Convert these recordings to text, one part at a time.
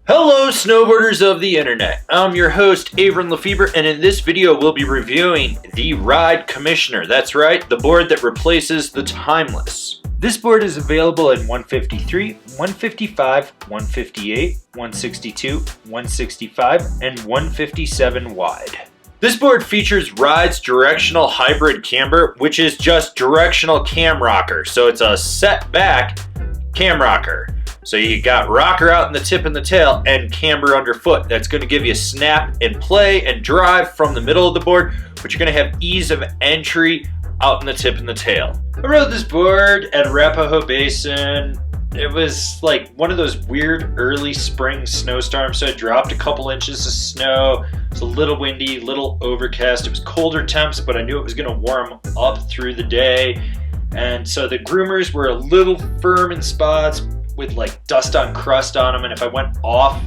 Hello snowboarders of the internet, I'm your host Avran LeFeber, and in this video we'll be reviewing the Ride Commissioner. That's right, the board that replaces the Timeless. This board is available in 153, 155, 158, 162, 165, and 157 wide. This board features Ride's directional hybrid camber, which is just directional cam rocker, so it's a set back cam rocker. So you got rocker out in the tip and the tail and camber underfoot. That's going to give you snap and play and drive from the middle of the board, but you're going to have ease of entry out in the tip and the tail. I rode this board at Arapahoe Basin. It was like one of those weird early spring snowstorms, so it dropped a couple inches of snow. It was a little windy, little overcast. It was colder temps, but I knew it was going to warm up through the day. And so the groomers were a little firm in spots, with like dust on crust on them, and if I went off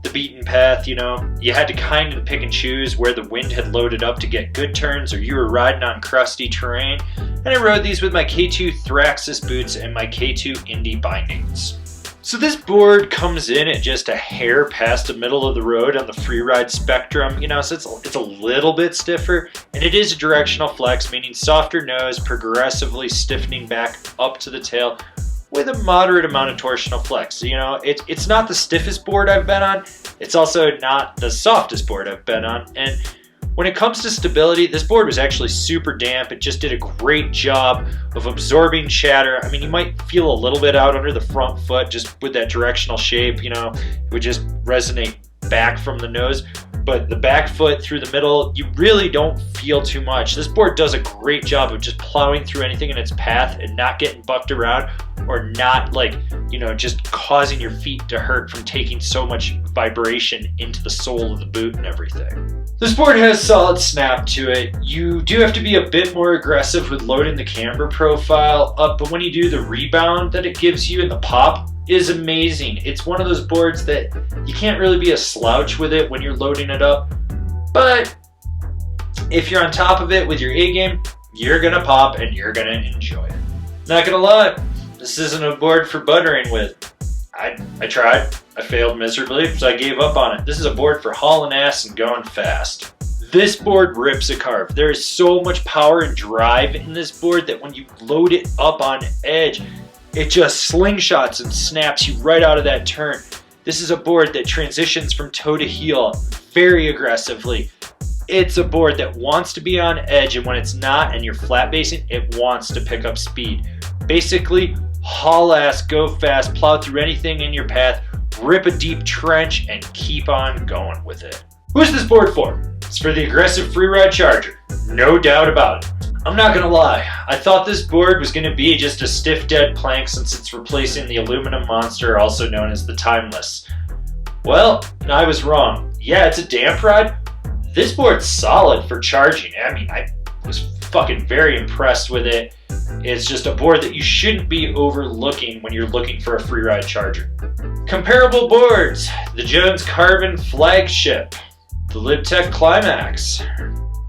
the beaten path, you had to kind of pick and choose where the wind had loaded up to get good turns, or you were riding on crusty terrain. And I rode these with my K2 Thraxis boots and my K2 Indy bindings. So this board comes in at just a hair past the middle of the road on the free ride spectrum, so it's a little bit stiffer, and it is a directional flex, meaning softer nose, progressively stiffening back up to the tail, with a moderate amount of torsional flex. It's not the stiffest board I've been on. It's also not the softest board I've been on. And when it comes to stability, this board was actually super damp. It just did a great job of absorbing chatter. I mean, you might feel a little bit out under the front foot just with that directional shape, it would just resonate back from the nose. But the back foot through the middle, you really don't feel too much. This board does a great job of just plowing through anything in its path and not getting bucked around, or not just causing your feet to hurt from taking so much vibration into the sole of the boot and everything. This board has solid snap to it. You do have to be a bit more aggressive with loading the camber profile up, but when you do, the rebound that it gives you and the pop is amazing. It's one of those boards that you can't really be a slouch with it when you're loading it up, but if you're on top of it with your A game, you're gonna pop and you're gonna enjoy it. Not gonna lie, this isn't a board for buttering with. I tried, I failed miserably, so I gave up on it. This is a board for hauling ass and going fast. This board rips a carve. There is so much power and drive in this board that when you load it up on edge, it just slingshots and snaps you right out of that turn. This is a board that transitions from toe to heel very aggressively. It's a board that wants to be on edge, and when it's not and you're flat basing, it wants to pick up speed. Basically, haul ass, go fast, plow through anything in your path, rip a deep trench, and keep on going with it. Who's this board for? It's for the aggressive freeride charger, no doubt about it. I'm not gonna lie, I thought this board was gonna be just a stiff dead plank since it's replacing the aluminum monster, also known as the Timeless. Well, I was wrong. Yeah, it's a damp ride. This board's solid for charging. I mean, I was fucking very impressed with it. It's just a board that you shouldn't be overlooking when you're looking for a freeride charger. Comparable boards: the Jones Carbon Flagship, the LibTech Climax,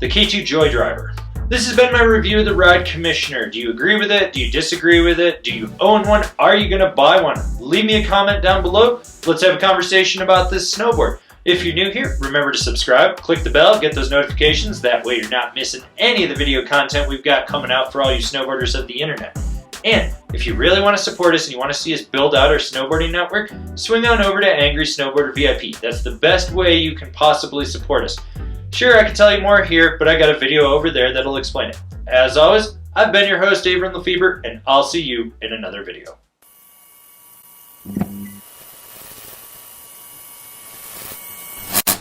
the K2 Joy Driver. This has been my review of the Ride Commissioner. Do you agree with it? Do you disagree with it? Do you own one? Are you gonna buy one? Leave me a comment down below. Let's have a conversation about this snowboard. If you're new here, remember to subscribe, click the bell, get those notifications. That way you're not missing any of the video content we've got coming out for all you snowboarders of the internet. And if you really want to support us and you want to see us build out our snowboarding network, swing on over to Angry Snowboarder VIP. That's the best way you can possibly support us. Sure, I can tell you more here, but I got a video over there that'll explain it. As always, I've been your host, Avran LeFeber, and I'll see you in another video.